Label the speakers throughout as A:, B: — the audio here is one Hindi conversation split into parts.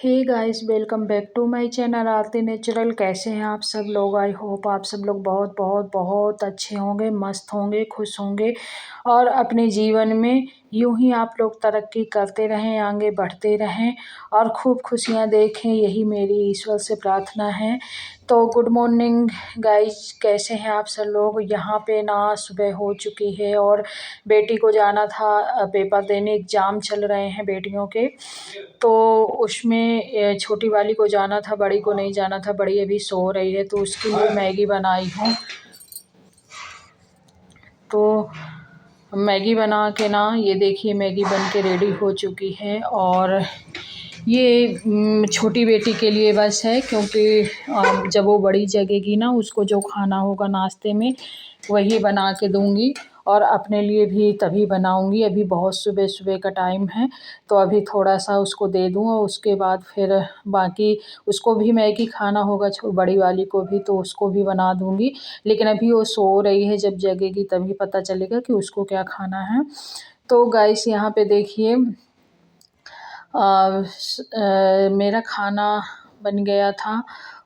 A: Hey guys, welcome back to my channel Aarti natural. कैसे हैं आप सब लोग? आई होप आप सब लोग बहुत बहुत बहुत अच्छे होंगे, मस्त होंगे, खुश होंगे और अपने जीवन में यूं ही आप लोग तरक्की करते रहें, आगे बढ़ते रहें और खूब खुशियां देखें, यही मेरी ईश्वर से प्रार्थना है। तो गुड मॉर्निंग गाइस, कैसे हैं आप सब लोग? यहाँ पे ना सुबह हो चुकी है और बेटी को जाना था पेपर देने, एग्ज़ाम चल रहे हैं बेटियों के। तो उसमें छोटी वाली को जाना था, बड़ी को नहीं जाना था। बड़ी अभी सो रही है तो उसके लिए मैगी बनाई हूँ। तो मैगी बना के ना, ये देखिए मैगी बन के रेडी हो चुकी है। और ये छोटी बेटी के लिए बस है, क्योंकि जब वो बड़ी जगेगी ना, उसको जो खाना होगा नाश्ते में वही बना के दूंगी और अपने लिए भी तभी बनाऊंगी। अभी बहुत सुबह सुबह का टाइम है तो अभी थोड़ा सा उसको दे दूँ और उसके बाद फिर बाकी उसको भी मैगी खाना होगा, बड़ी वाली को भी, तो उसको भी बना दूंगी। लेकिन अभी वो सो रही है, जब जगेगी तभी पता चलेगा कि उसको क्या खाना है। तो गाइस यहाँ पे देखिए मेरा खाना बन गया था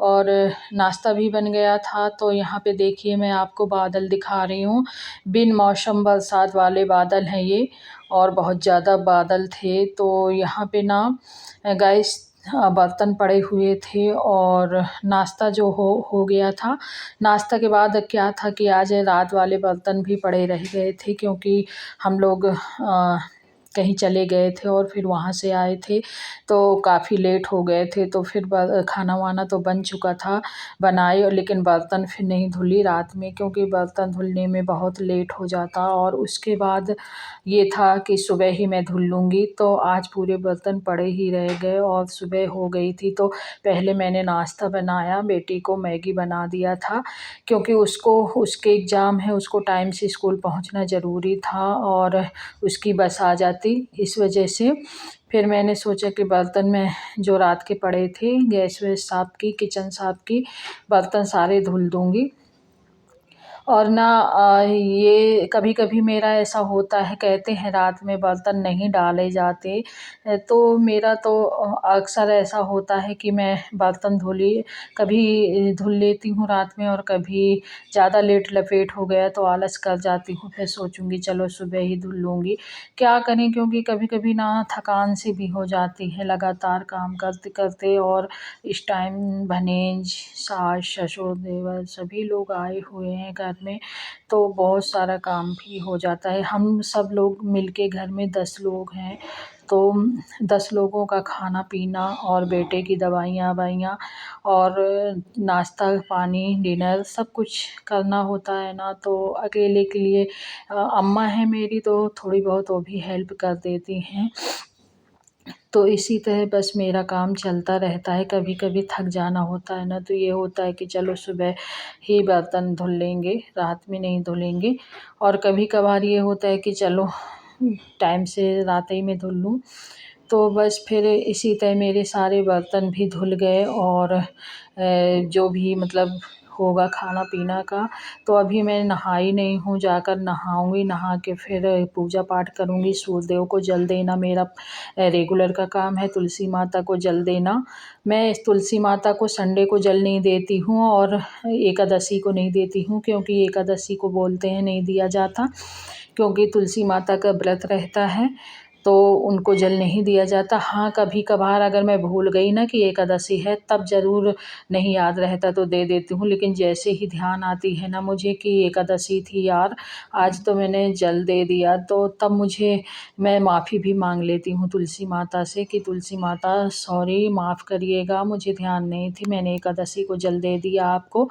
A: और नाश्ता भी बन गया था। तो यहाँ पे देखिए मैं आपको बादल दिखा रही हूँ। बिन मौसम बरसात वाले बादल हैं ये, और बहुत ज़्यादा बादल थे। तो यहाँ पे ना गाइस बर्तन पड़े हुए थे और नाश्ता जो हो गया था। नाश्ता के बाद क्या था कि आज रात वाले बर्तन भी पड़े रह गए थे, क्योंकि हम लोग कहीं चले गए थे और फिर वहाँ से आए थे तो काफ़ी लेट हो गए थे। तो फिर खाना वाना तो बन चुका था, बनाए, और लेकिन बर्तन फिर नहीं धुली रात में, क्योंकि बर्तन धुलने में बहुत लेट हो जाता। और उसके बाद ये था कि सुबह ही मैं धुल लूँगी। तो आज पूरे बर्तन पड़े ही रह गए और सुबह हो गई थी। तो पहले मैंने नाश्ता बनाया, बेटी को मैगी बना दिया था, क्योंकि उसके एग्ज़ाम है, उसको टाइम से स्कूल पहुंचना ज़रूरी था और उसकी बस आ जाती, इस वजह से फिर मैंने सोचा कि बर्तन में जो रात के पड़े थे, गैस वैस साफ़ की, किचन साफ़ की, बर्तन सारे धुल दूँगी। और ना ये कभी-कभी मेरा ऐसा होता है, कहते हैं रात में बर्तन नहीं डाले जाते। तो मेरा तो अक्सर ऐसा होता है कि मैं बर्तन कभी धुल लेती हूँ रात में, और कभी ज़्यादा लेट लपेट हो गया तो आलस कर जाती हूँ, फिर सोचूँगी चलो सुबह ही धुल लूँगी। क्या करें, क्योंकि कभी-कभी ना थकान सी भी हो जाती है लगातार काम करते-करते, और इस टाइम भनेज, सास, ससुर, देवर सभी लोग आए हुए हैं घर में, तो बहुत सारा काम भी हो जाता है। हम सब लोग मिलके घर में 10 लोग हैं, तो 10 लोगों का खाना-पीना और बेटे की दवाइयाँ-ववाइयाँ और नाश्ता, पानी, डिनर सब कुछ करना होता है ना। तो अकेले के लिए अम्मा हैं मेरी, तो थोड़ी बहुत वो भी हेल्प कर देती हैं। तो इसी तरह बस मेरा काम चलता रहता है। कभी-कभी थक जाना होता है ना, तो ये होता है कि चलो सुबह ही बर्तन धुल लेंगे, रात में नहीं धुलेंगे। और कभी-कभार ये होता है कि चलो टाइम से रात ही में धुल लूँ। तो बस फिर इसी तरह मेरे सारे बर्तन भी धुल गए और जो भी मतलब होगा खाना-पीना का। तो अभी मैं नहाई नहीं हूँ, जाकर नहाऊँगी, नहा के फिर पूजा पाठ करूँगी, सूर्यदेव को जल देना मेरा रेगुलर का काम है, तुलसी माता को जल देना। मैं तुलसी माता को संडे को जल नहीं देती हूँ और एकादशी को नहीं देती हूँ, क्योंकि एकादशी को बोलते हैं नहीं दिया जाता, क्योंकि तुलसी माता का व्रत रहता है, तो उनको जल नहीं दिया जाता। हाँ, कभी-कभार अगर मैं भूल गई ना कि एकादशी है, तब ज़रूर नहीं याद रहता तो दे देती हूँ, लेकिन जैसे ही ध्यान आती है ना मुझे कि एकादशी थी यार, आज तो मैंने जल दे दिया, तो तब मैं माफ़ी भी माँग लेती हूँ तुलसी माता से कि तुलसी माता सॉरी, माफ़ करिएगा, मुझे ध्यान नहीं थी, मैंने एकादशी को जल दे दिया आपको।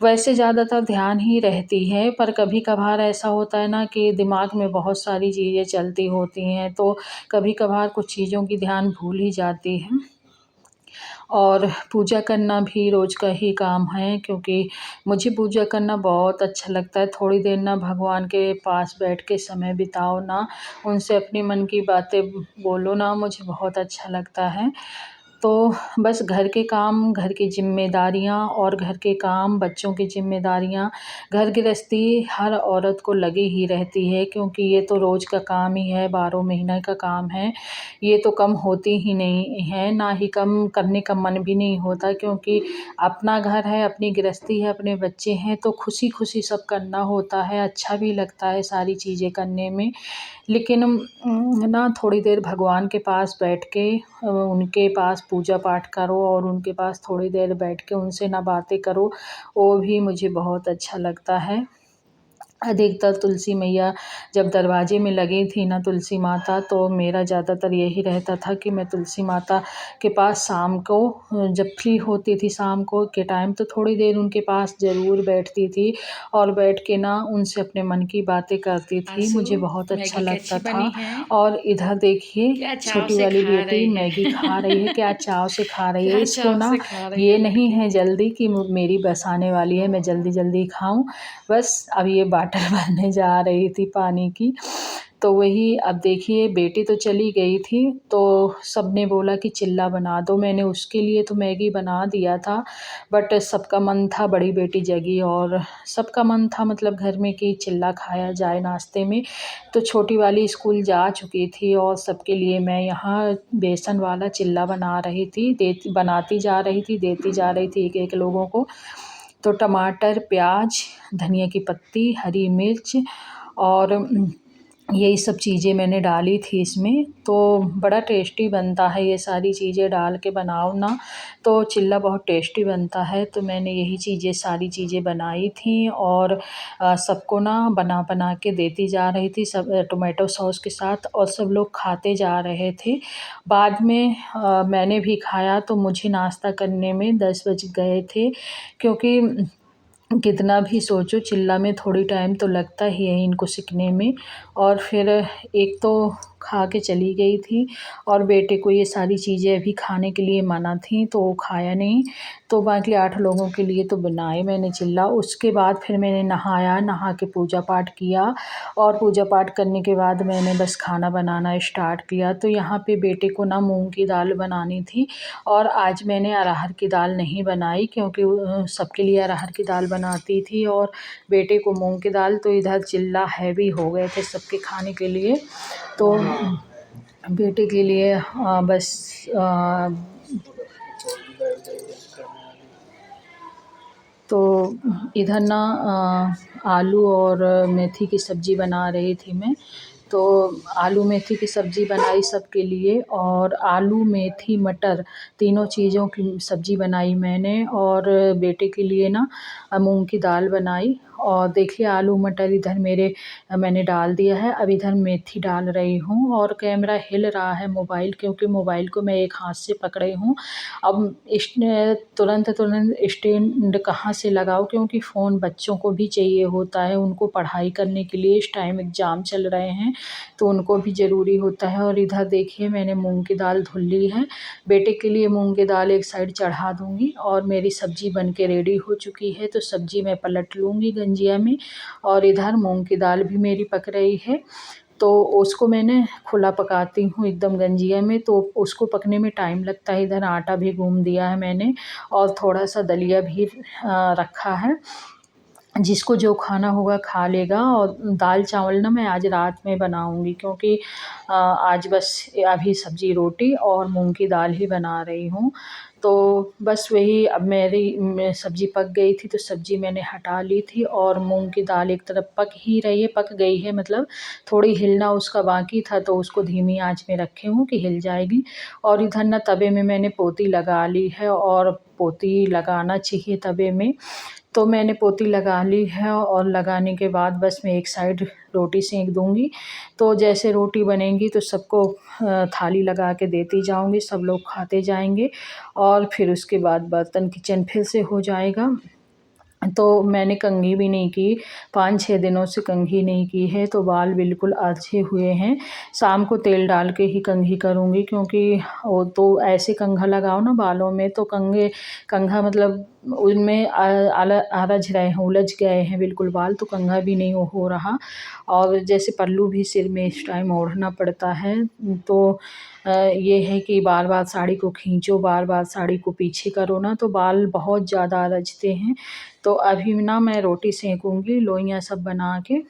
A: वैसे ज़्यादातर ध्यान ही रहती है, पर कभी-कभार ऐसा होता है ना कि दिमाग में बहुत सारी चीज़ें चलती होती हैं, तो कभी-कभार कुछ चीज़ों की ध्यान भूल ही जाती है। और पूजा करना भी रोज़ का ही काम है, क्योंकि मुझे पूजा करना बहुत अच्छा लगता है। थोड़ी देर ना भगवान के पास बैठ के समय बिताओ ना, उनसे अपने मन की बातें बोलो ना, मुझे बहुत अच्छा लगता है। तो बस घर के काम, घर की ज़िम्मेदारियाँ और घर के काम, बच्चों की ज़िम्मेदारियाँ, घर गृहस्थी हर औरत को लगी ही रहती है, क्योंकि ये तो रोज़ का काम ही है, 12 महीने का काम है। ये तो कम होती ही नहीं है, ना ही कम करने का मन भी नहीं होता, क्योंकि अपना घर है, अपनी गृहस्थी है, अपने बच्चे हैं, तो खुशी-खुशी सब करना होता है, अच्छा भी लगता है सारी चीज़ें करने में। लेकिन ना थोड़ी देर भगवान के पास बैठ के उनके पास पूजा पाठ करो और उनके पास थोड़ी देर बैठ के उनसे ना बातें करो, वो भी मुझे बहुत अच्छा लगता है। अधिकतर तुलसी मैया जब दरवाजे में लगी थी ना तुलसी माता, तो मेरा ज़्यादातर यही रहता था कि मैं तुलसी माता के पास शाम को जब फ्री होती थी शाम को के टाइम, तो थोड़ी देर उनके पास ज़रूर बैठती थी और बैठ के ना उनसे अपने मन की बातें करती थी।
B: आंसू,
A: मुझे बहुत अच्छा
B: मैगी
A: लगता
B: कैसी
A: था।
B: बनी है?
A: और इधर देखिए
B: क्या चाव
A: छोटी
B: से
A: वाली
B: खा
A: बेटी
B: रही
A: मैगी
B: है?
A: खा रही है, क्या चाव से खा रही है।
B: क्या
A: इसको
B: चाव
A: ना
B: से खा रही
A: ये
B: है
A: नहीं
B: लड़की?
A: है जल्दी कि मेरी बस आने वाली है, मैं जल्दी-जल्दी खाऊँ। बस अब ये बॉटल भरने जा रही थी पानी की। तो वही अब देखिए बेटी तो चली गई थी, तो सबने बोला कि चिल्ला बना दो। मैंने उसके लिए तो मैगी बना दिया था, बट सबका मन था, बड़ी बेटी जगी और सबका मन था मतलब घर में कि चिल्ला खाया जाए नाश्ते में। तो छोटी वाली स्कूल जा चुकी थी और सबके लिए मैं यहाँ बेसन वाला चिल्ला बना रही थी, बनाती जा रही थी, देती जा रही थी एक-एक लोगों को। तो टमाटर, प्याज़, धनिया की पत्ती, हरी मिर्च और यही सब चीज़ें मैंने डाली थी इसमें, तो बड़ा टेस्टी बनता है ये सारी चीज़ें डाल के बनाओ ना, तो चिल्ला बहुत टेस्टी बनता है। तो मैंने यही चीज़ें सारी चीज़ें बनाई थी और सबको ना बना-बना के देती जा रही थी सब टोमेटो सॉस के साथ और सब लोग खाते जा रहे थे। बाद में मैंने भी खाया तो मुझे नाश्ता करने में 10 बज गए थे, क्योंकि कितना भी सोचो चिल्ला में थोड़ी टाइम तो लगता ही है इनको सिकने में। और फिर एक तो खा के चली गई थी और बेटे को ये सारी चीज़ें अभी खाने के लिए मना थी, तो वो खाया नहीं। तो बाकी 8 लोगों के लिए तो बनाए मैंने चिल्ला। उसके बाद फिर मैंने नहाया, नहा के पूजा पाठ किया और पूजा पाठ करने के बाद मैंने बस खाना बनाना स्टार्ट किया। तो यहाँ पे बेटे को ना मूँग की दाल बनानी थी और आज मैंने अरहर की दाल नहीं बनाई, क्योंकि सबके लिए अरहर की दाल बनाती थी और बेटे को मूँग की दाल। तो इधर चिल्ला हैवी हो गए थे सबके खाने के लिए। तो बेटे के लिए बस तो इधर ना आलू और मेथी की सब्ज़ी बना रही थी मैं। तो आलू मेथी की सब्ज़ी बनाई सबके लिए और आलू, मेथी, मटर तीनों चीज़ों की सब्ज़ी बनाई मैंने और बेटे के लिए ना मूँग की दाल बनाई। और देखिए आलू मटर इधर मेरे मैंने डाल दिया है। अब इधर मेथी डाल रही हूँ और कैमरा हिल रहा है मोबाइल, क्योंकि मोबाइल को मैं एक हाथ से पकड़े हूँ। अब तुरंत-तुरंत स्टैंड कहाँ से लगाऊँ, क्योंकि फ़ोन बच्चों को भी चाहिए होता है, उनको पढ़ाई करने के लिए इस टाइम एग्ज़ाम चल रहे हैं, तो उनको भी ज़रूरी होता है। और इधर देखिए मैंने मूँग की दाल धुल ली है। बेटे के लिए मूँग की दाल एक साइड चढ़ा दूँगी और मेरी सब्ज़ी बन के रेडी हो चुकी है, तो सब्ज़ी मैं पलट लूँगी गंजिया में और इधर मूँग की दाल भी मेरी पक रही है। तो उसको मैंने खुला पकाती हूँ एकदम गंजिया में, तो उसको पकने में टाइम लगता है। इधर आटा भी गूँध दिया है मैंने और थोड़ा-सा दलिया भी रखा है। जिसको जो खाना होगा खा लेगा। और दाल-चावल ना मैं आज रात में बनाऊँगी, क्योंकि आज बस अभी सब्ज़ी रोटी और मूँग की दाल ही बना रही हूँ। तो बस वही अब मेरी सब्ज़ी पक गई थी, तो सब्ज़ी मैंने हटा ली थी और मूँग की दाल एक तरफ पक ही रही है, पक गई है मतलब थोड़ी हिलना उसका बाकी था, तो उसको धीमी आँच में रखे हूँ कि हिल जाएगी। और इधर ना तवे में मैंने पोती लगा ली है और पोती लगाना चाहिए तवे में। तो मैंने पोती लगा ली है और लगाने के बाद बस मैं एक साइड रोटी सेंक दूँगी। तो जैसे रोटी बनेंगी तो सबको थाली लगा के देती जाऊँगी, सब लोग खाते जाएँगे और फिर उसके बाद बर्तन किचन फिर से हो जाएगा। तो मैंने कंघी भी नहीं की, 5-6 दिनों से कंघी नहीं की है, तो बाल बिल्कुल आछे हुए हैं। शाम को तेल डाल के ही कंघी करूँगी, क्योंकि वो तो ऐसे कंघा लगाओ ना बालों में तो कंघा मतलब उनमें अलझ रहे हैं, उलझ गए हैं बिल्कुल बाल, तो कंघा भी नहीं हो रहा। और जैसे पल्लू भी सिर में इस टाइम ओढ़ना पड़ता है, तो ये है कि बार बार साड़ी को खींचो, बार बार साड़ी को पीछे करो ना, तो बाल बहुत ज़्यादा अलझते हैं। तो अभी ना मैं रोटी सेकूँगी, लोइयाँ सब बना के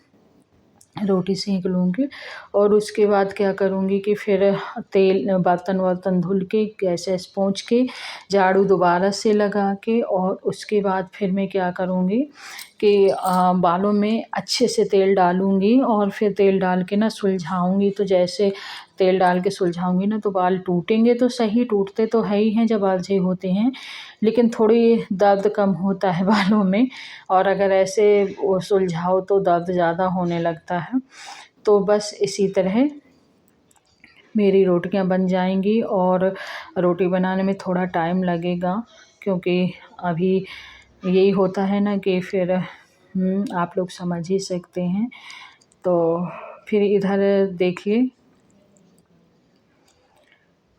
A: रोटी सेंक लूँगी। और उसके बाद क्या करूँगी कि फिर तेल बर्तन वर्तन धुल के गैस वैस पोंछ के झाड़ू दोबारा से लगा के, और उसके बाद फिर मैं क्या करूँगी कि बालों में अच्छे से तेल डालूँगी, और फिर तेल डाल के ना सुलझाऊँगी। तो जैसे तेल डाल के सुलझाऊँगी ना, तो बाल टूटेंगे तो सही, टूटते तो है ही हैं जब अलझे होते हैं, लेकिन थोड़ी दर्द कम होता है बालों में। और अगर ऐसे वो सुलझाओ तो दर्द ज़्यादा होने लगता है। तो बस इसी तरह मेरी रोटियां बन जाएंगी, और रोटी बनाने में थोड़ा टाइम लगेगा, क्योंकि अभी यही होता है ना कि फिर आप लोग समझ ही सकते हैं। तो फिर इधर देखिए,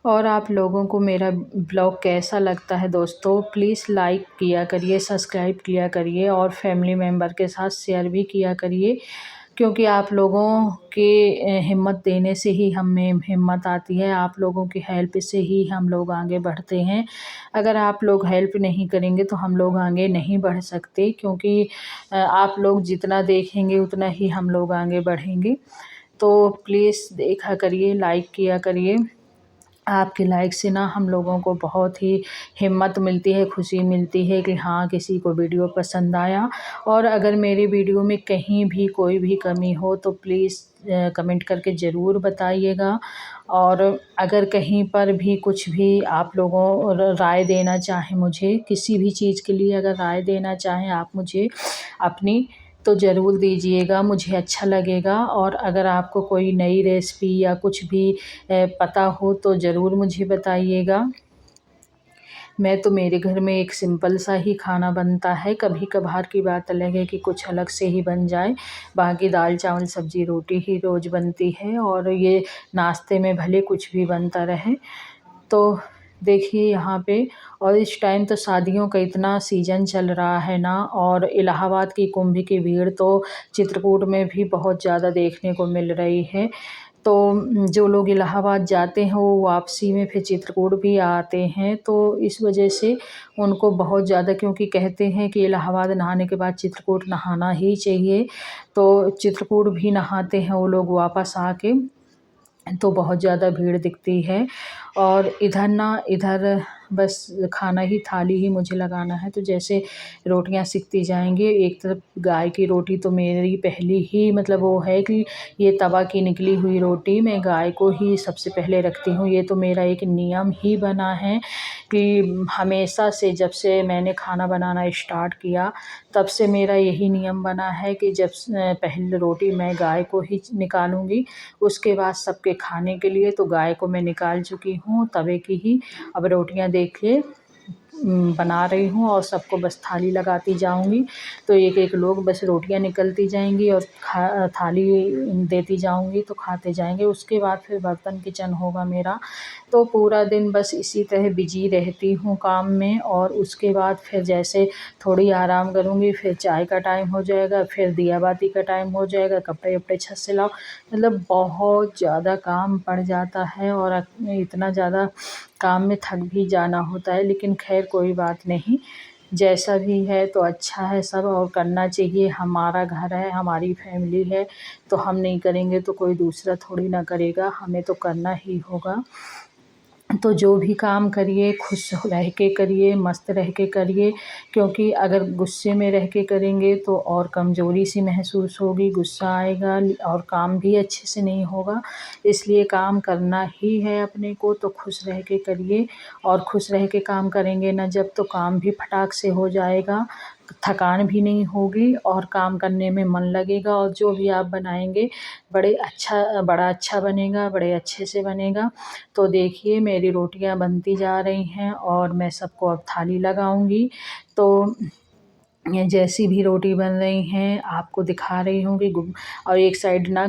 A: और आप लोगों को मेरा ब्लॉग कैसा लगता है दोस्तों, प्लीज़ लाइक किया करिए, सब्सक्राइब किया करिए, और फैमिली मेम्बर के साथ शेयर भी किया करिए, क्योंकि आप लोगों के हिम्मत देने से ही हमें हिम्मत आती है। आप लोगों की हेल्प से ही हम लोग आगे बढ़ते हैं। अगर आप लोग हेल्प नहीं करेंगे तो हम लोग आगे नहीं बढ़ सकते, क्योंकि आप लोग जितना देखेंगे उतना ही हम लोग आगे बढ़ेंगे। तो प्लीज़ देखा करिए, लाइक किया करिए। आपके लाइक से ना हम लोगों को बहुत ही हिम्मत मिलती है, खुशी मिलती है कि हाँ, किसी को वीडियो पसंद आया। और अगर मेरी वीडियो में कहीं भी कोई भी कमी हो तो प्लीज़ कमेंट करके ज़रूर बताइएगा। और अगर कहीं पर भी कुछ भी आप लोगों राय देना चाहें, मुझे किसी भी चीज़ के लिए अगर राय देना चाहें आप मुझे अपनी, तो ज़रूर दीजिएगा, मुझे अच्छा लगेगा। और अगर आपको कोई नई रेसिपी या कुछ भी पता हो तो ज़रूर मुझे बताइएगा। मैं तो मेरे घर में एक सिंपल सा ही खाना बनता है, कभी कभार की बात अलग है कि कुछ अलग से ही बन जाए, बाकी दाल चावल सब्ज़ी रोटी ही रोज़ बनती है। और ये नाश्ते में भले कुछ भी बनता रहे। तो देखिए यहाँ पे, और इस टाइम तो शादियों का इतना सीज़न चल रहा है ना, और इलाहाबाद की कुंभ की भीड़ तो चित्रकूट में भी बहुत ज़्यादा देखने को मिल रही है। तो जो लोग इलाहाबाद जाते हैं वो वापसी में फिर चित्रकूट भी आते हैं, तो इस वजह से उनको बहुत ज़्यादा, क्योंकि कहते हैं कि इलाहाबाद नहाने के बाद चित्रकूट नहाना ही चाहिए, तो चित्रकूट भी नहाते हैं वो लोग वापस आके। तो बहुत ज़्यादा भीड़ दिखती है। और इधर बस खाना ही, थाली ही मुझे लगाना है। तो जैसे रोटियां सिकती जाएंगी, एक तरफ गाय की रोटी तो मेरी पहली ही मतलब वो है कि ये तवा की निकली हुई रोटी मैं गाय को ही सबसे पहले रखती हूँ। ये तो मेरा एक नियम ही बना है कि हमेशा से, जब से मैंने खाना बनाना स्टार्ट किया तब से मेरा यही नियम बना है कि जब पहले रोटी मैं गाय को ही निकालूंगी, उसके बाद सबके खाने के लिए तो गाय को मैं निकाल चुकी हूँ तवे की ही। अब रोटियां देखिए बना रही हूँ, और सबको बस थाली लगाती जाऊंगी, तो एक एक लोग बस रोटियां निकलती जाएंगी और थाली देती जाऊंगी, तो खाते जाएंगे। उसके बाद फिर बर्तन किचन होगा मेरा। तो पूरा दिन बस इसी तरह बिजी रहती हूँ काम में। और उसके बाद फिर जैसे थोड़ी आराम करूँगी, फिर चाय का टाइम हो जाएगा, फिर दिया बाती का टाइम हो जाएगा, कपड़े वपड़े छत से लाओ, मतलब बहुत ज़्यादा काम पड़ जाता है। और इतना ज़्यादा काम में थक भी जाना होता है, लेकिन खैर कोई बात नहीं, जैसा भी है तो अच्छा है सब, और करना चाहिए। हमारा घर है, हमारी फैमिली है, तो हम नहीं करेंगे तो कोई दूसरा थोड़ी ना करेगा, हमें तो करना ही होगा। तो जो भी काम करिए खुश रह के करिए, मस्त रह के करिए, क्योंकि अगर गुस्से में रह के करेंगे तो और कमज़ोरी सी महसूस होगी, गुस्सा आएगा और काम भी अच्छे से नहीं होगा। इसलिए काम करना ही है अपने को, तो खुश रह के करिए। और खुश रह के काम करेंगे ना जब, तो काम भी फटाक से हो जाएगा, थकान भी नहीं होगी, और काम करने में मन लगेगा। और जो भी आप बनाएंगे बड़ा अच्छा बनेगा, बड़े अच्छे से बनेगा। तो देखिए मेरी रोटियां बनती जा रही हैं, और मैं सबको अब थाली लगाऊंगी। तो ये जैसी भी रोटी बन रही हैं आपको दिखा रही हूँ कि और एक साइड ना